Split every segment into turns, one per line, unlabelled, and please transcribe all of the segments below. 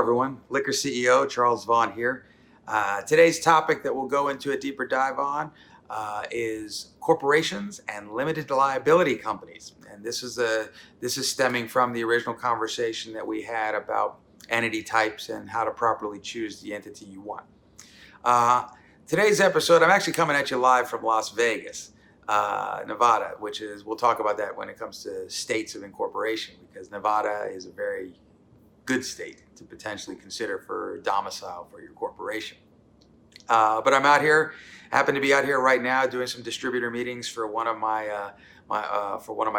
everyone. Liquor CEO Charles Vaughn here. Today's topic that we'll go into a deeper dive on is corporations and limited liability companies. And this is stemming from the original conversation that we had about entity types and how to properly choose the entity you want. Today's episode, I'm actually coming at you live from Las Vegas, Nevada, which is, we'll talk about that when it comes to states of incorporation, because Nevada is a very good state to potentially consider for domicile for your corporation. But I'm out here, happen to be out here right now doing some distributor meetings for one of my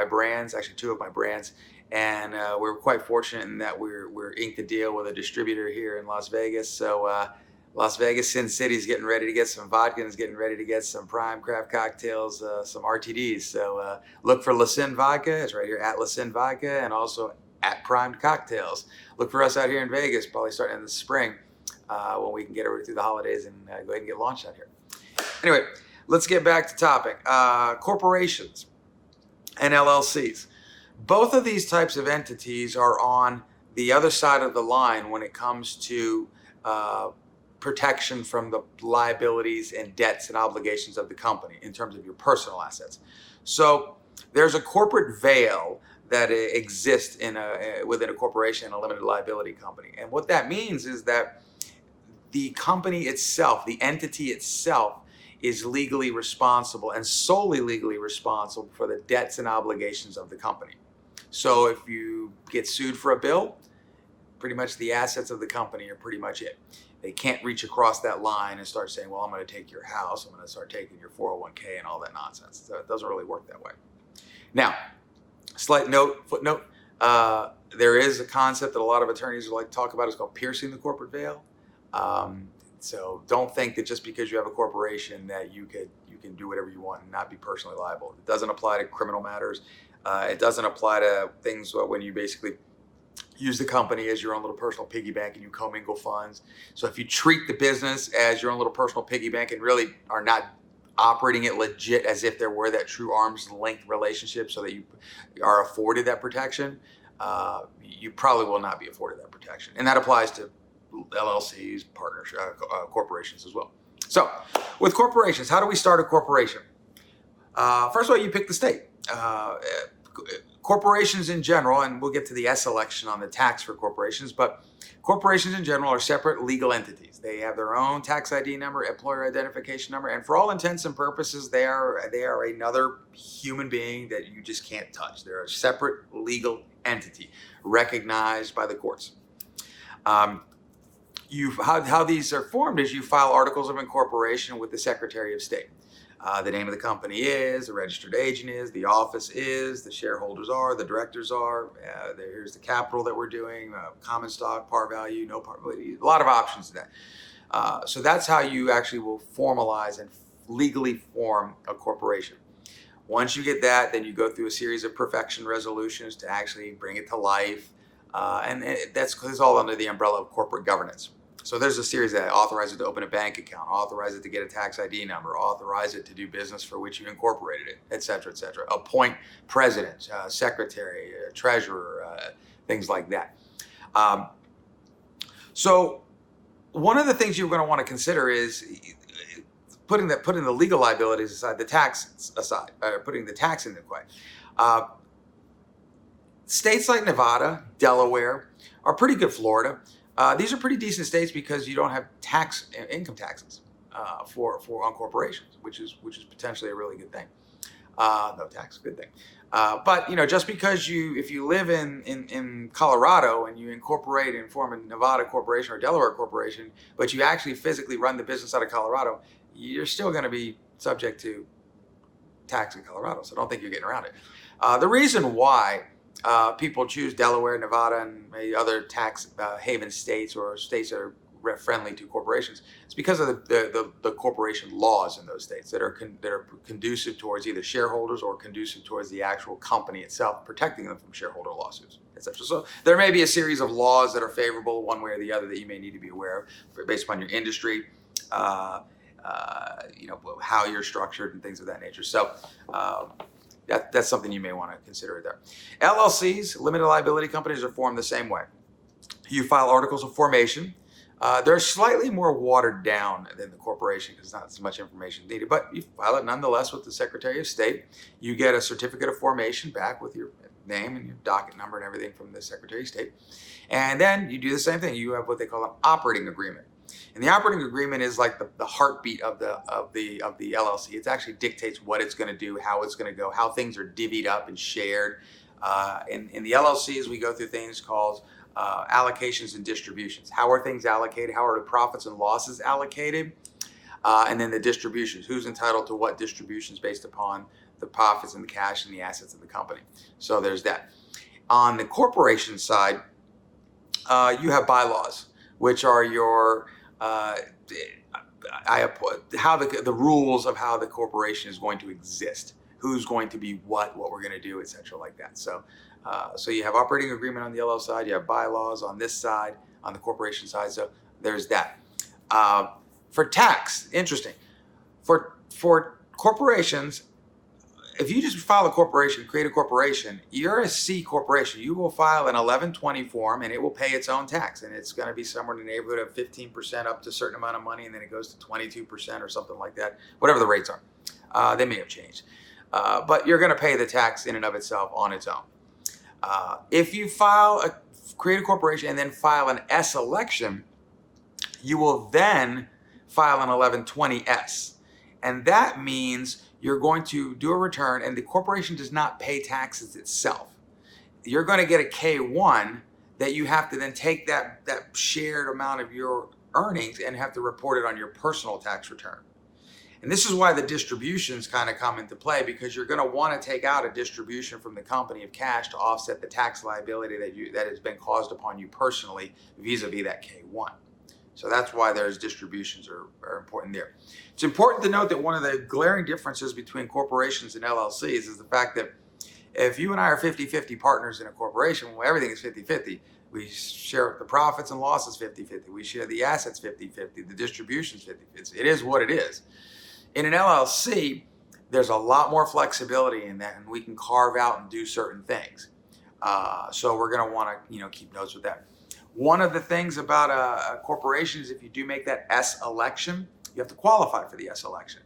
brands, actually two of my brands, and we're quite fortunate in that we're inked a deal with a distributor here in Las Vegas. So Las Vegas, Sin City's getting ready to get some vodka and is getting ready to get some prime craft cocktails, some RTDs. So look for La Sin Vodka. It's right here at La Sin Vodka, and also at Primed Cocktails. Look for us out here in Vegas, probably starting in the spring when we can get over through the holidays and go ahead and get launched out here. Anyway, let's get back to topic. Corporations and LLCs. Both of these types of entities are on the other side of the line when it comes to protection from the liabilities and debts and obligations of the company in terms of your personal assets. So there's a corporate veil that exists within a corporation and a limited liability company. And what that means is that the company itself, the entity itself, is legally responsible and solely legally responsible for the debts and obligations of the company. So if you get sued for a bill, pretty much the assets of the company are pretty much it. They can't reach across that line and start saying, well, I'm going to take your house, I'm going to start taking your 401k and all that nonsense. So it doesn't really work that way. Now, footnote, there is a concept that a lot of attorneys like to talk about. It's called piercing the corporate veil. So don't think that just because you have a corporation that you can do whatever you want and not be personally liable. It doesn't apply to criminal matters. It doesn't apply to things when you basically use the company as your own little personal piggy bank and you commingle funds. So if you treat the business as your own little personal piggy bank and really are not operating it legit as if there were that true arm's length relationship so that you are afforded that protection, you probably will not be afforded that protection. And that applies to LLCs, partners, corporations as well. So with corporations, how do we start a corporation? First of all, you pick the state. Corporations in general, and we'll get to the S election on the tax for corporations, but corporations in general are separate legal entities. They have their own tax ID number, employer identification number, and for all intents and purposes, they are another human being that you just can't touch. They're a separate legal entity recognized by the courts. How these are formed is you file articles of incorporation with the Secretary of State. The name of the company is, the registered agent is, the office is, the shareholders are, the directors are, here's the capital that we're doing, common stock, par value, no par value, a lot of options to that. So that's how you actually will formalize and legally form a corporation. Once you get that, then you go through a series of perfection resolutions to actually bring it to life. And that's all under the umbrella of corporate governance. So there's a series that authorize it to open a bank account, authorize it to get a tax ID number, authorize it to do business for which you incorporated it, et cetera, et cetera. Appoint president, secretary, treasurer, things like that. So one of the things you're going to want to consider is putting the legal liabilities aside, the tax aside, putting the tax into play. States like Nevada, Delaware are pretty good. Florida. These are pretty decent states because you don't have income taxes on corporations, which is potentially a really good thing. No tax, good thing. But just because if you live in Colorado and you incorporate and form a Nevada corporation or Delaware corporation, but you actually physically run the business out of Colorado, you're still going to be subject to tax in Colorado. So don't think you're getting around it. The reason why people choose Delaware, Nevada, and maybe other tax haven states or states that are friendly to corporations, it's because of the corporation laws in those states that are conducive towards either shareholders or conducive towards the actual company itself, protecting them from shareholder lawsuits, etc. So there may be a series of laws that are favorable one way or the other that you may need to be aware of based upon your industry, how you're structured and things of that nature. So that's something you may want to consider there. LLCs, limited liability companies, are formed the same way. You file articles of formation. They're slightly more watered down than the corporation because not as much information needed, but you file it nonetheless with the Secretary of State. You get a certificate of formation back with your name and your docket number and everything from the Secretary of State. And then you do the same thing. You have what they call an operating agreement. And the operating agreement is like the heartbeat of the LLC. It actually dictates what it's going to do, how it's going to go, how things are divvied up and shared. In the LLCs, we go through things called allocations and distributions. How are things allocated? How are the profits and losses allocated? And then the distributions. Who's entitled to what distributions based upon the profits and the cash and the assets of the company. So there's that. On the corporation side, you have bylaws, which are your how the rules of how the corporation is going to exist, who's going to be what we're going to do, etc., like that. So you have operating agreement on the LL side, you have bylaws on this side, on the corporation side. So there's that. For tax, interesting. For corporations, if you just file a corporation, create a corporation, you're a C corporation. You will file an 1120 form and it will pay its own tax. And it's going to be somewhere in the neighborhood of 15% up to a certain amount of money. And then it goes to 22% or something like that, whatever the rates are. They may have changed. But you're going to pay the tax in and of itself on its own. If you create a corporation and then file an S election, you will then file an 1120S. And that means you're going to do a return and the corporation does not pay taxes itself. You're going to get a K1 that you have to then take that shared amount of your earnings and have to report it on your personal tax return. And this is why the distributions kind of come into play, because you're going to want to take out a distribution from the company of cash to offset the tax liability that has been caused upon you personally vis-a-vis that K1. So that's why there's distributions are important there. It's important to note that one of the glaring differences between corporations and LLCs is the fact that if you and I are 50-50 partners in a corporation, well, everything is 50-50. We share the profits and losses 50-50. We share the assets 50-50, the distributions 50-50. It is what it is. In an LLC, there's a lot more flexibility in that, and we can carve out and do certain things. So we're going to want to, keep notes with that. One of the things about a corporation is if you do make that S election, you have to qualify for the S election.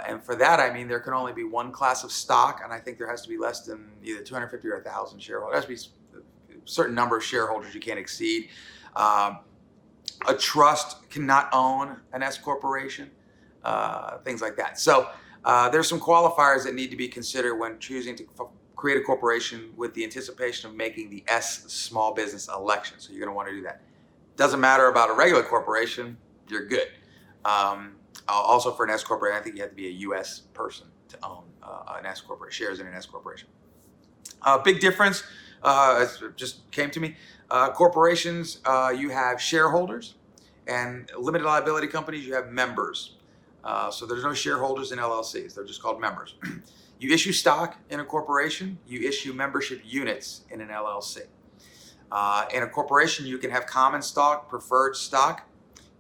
And for that, I mean, there can only be one class of stock, and I think there has to be less than either 250 or 1,000 shareholders. There has to be a certain number of shareholders you can't exceed. A trust cannot own an S corporation, things like that. So there's some qualifiers that need to be considered when choosing to create a corporation with the anticipation of making the S small business election. So you're going to want to do that. Doesn't matter about a regular corporation, you're good. Also for an S corporation, I think you have to be a U.S. person to own an S corporation, shares in an S corporation. Big difference, as it just came to me, corporations, you have shareholders, and limited liability companies, you have members. So there's no shareholders in LLCs. They're just called members. You issue stock in a corporation. You issue membership units in an LLC. In a corporation, you can have common stock, preferred stock.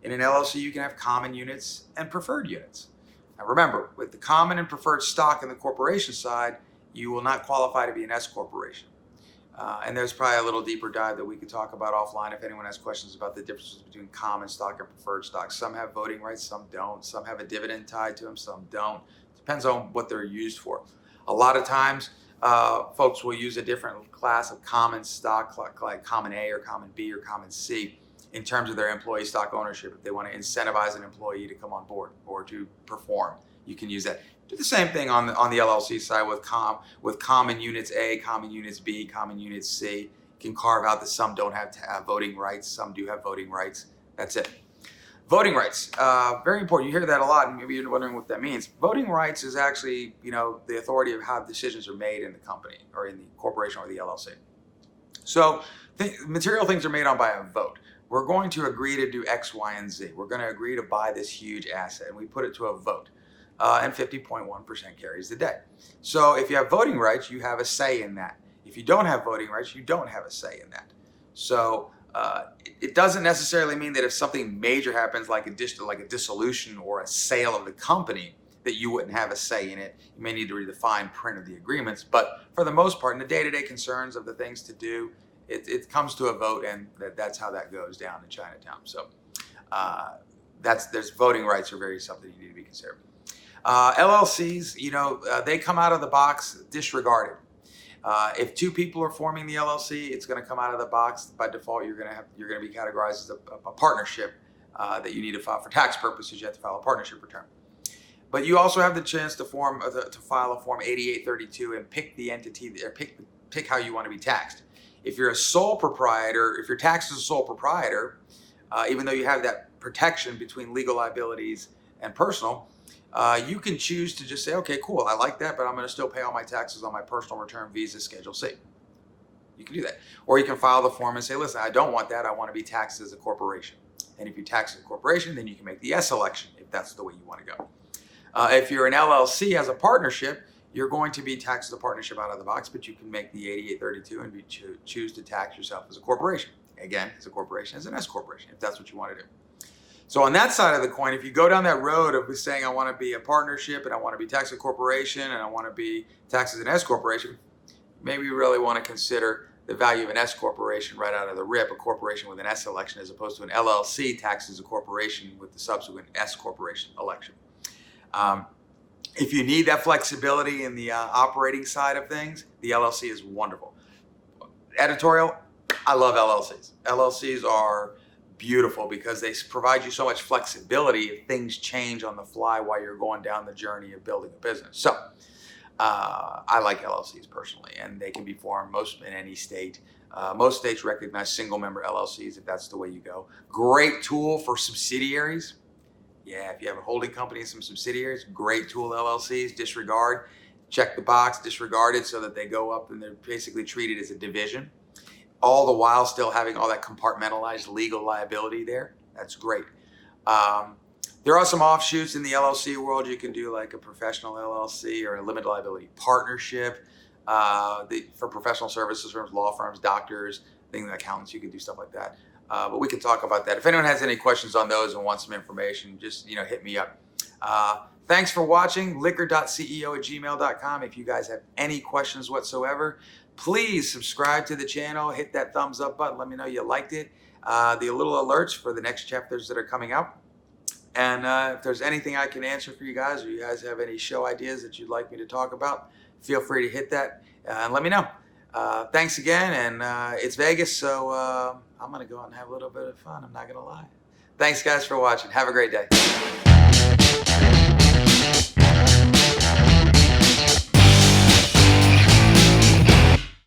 In an LLC, you can have common units and preferred units. Now remember, with the common and preferred stock in the corporation side, you will not qualify to be an S corporation. And there's probably a little deeper dive that we could talk about offline if anyone has questions about the differences between common stock and preferred stock. Some have voting rights, some don't. Some have a dividend tied to them, some don't. Depends on what they're used for. A lot of times, folks will use a different class of common stock, like common A or common B or common C, in terms of their employee stock ownership. If they want to incentivize an employee to come on board or to perform, you can use that. Do the same thing on the LLC side with common units A, common units B, common units C. You can carve out that some don't have to have voting rights, some do have voting rights. That's it. Voting rights, very important. You hear that a lot, and maybe you're wondering what that means. Voting rights is actually, the authority of how decisions are made in the company or in the corporation or the LLC. So material things are made on by a vote. We're going to agree to do X, Y, and Z. We're going to agree to buy this huge asset, and we put it to a vote. And 50.1% carries the day. So if you have voting rights, you have a say in that. If you don't have voting rights, you don't have a say in that. So it doesn't necessarily mean that if something major happens, like a dissolution or a sale of the company, that you wouldn't have a say in it. You may need to read the fine print of the agreements, but for the most part, in the day-to-day concerns of the things to do it comes to a vote, and that's how that goes down in Chinatown. So there's voting rights are very something you need to be considered. LLCs, they come out of the box disregarded. If two people are forming the LLC, it's going to come out of the box by default. You're going to be categorized as a partnership that you need to file for tax purposes. You have to file a partnership return. But you also have the chance to file a form 8832 and pick the entity or pick how you want to be taxed. If you're a sole proprietor, if you're taxed as a sole proprietor, even though you have that protection between legal liabilities and personal, you can choose to just say, okay, cool, I like that, but I'm going to still pay all my taxes on my personal return visa Schedule C. You can do that. Or you can file the form and say, listen, I don't want that. I want to be taxed as a corporation. And if you tax as a corporation, then you can make the S election if that's the way you want to go. If you're an LLC as a partnership, you're going to be taxed as a partnership out of the box, but you can make the 8832 and choose to tax yourself as a corporation. Again, as a corporation, as an S corporation, if that's what you want to do. So on that side of the coin, if you go down that road of saying, I want to be a partnership and I want to be taxed as a corporation and I want to be taxed as an S corporation, maybe you really want to consider the value of an S corporation right out of the rip, a corporation with an S election, as opposed to an LLC taxed as a corporation with the subsequent S corporation election. If you need that flexibility in the operating side of things, the LLC is wonderful. Editorial, I love LLCs. LLCs are beautiful because they provide you so much flexibility if things change on the fly while you're going down the journey of building a business. So I like LLCs personally, and they can be formed in any state. Most states recognize single member LLCs if that's the way you go. Great tool for subsidiaries. Yeah, if you have a holding company and some subsidiaries, great tool, LLCs. Disregard, check the box, disregard it so that they go up and they're basically treated as a division. All the while still having all that compartmentalized legal liability there. That's great. There are some offshoots in the LLC world. You can do like a professional LLC or a limited liability partnership for professional services firms, law firms, doctors, things like accountants. You can do stuff like that. But we can talk about that. If anyone has any questions on those and wants some information, just hit me up. Thanks for watching. liquor.ceo@gmail.com. If you guys have any questions whatsoever, please subscribe to the channel. Hit that thumbs up button. Let me know you liked it. The little alerts for the next chapters that are coming out. And if there's anything I can answer for you guys, or you guys have any show ideas that you'd like me to talk about, feel free to hit that and let me know. Thanks again, and it's Vegas, so I'm going to go out and have a little bit of fun. I'm not going to lie. Thanks, guys, for watching. Have a great day.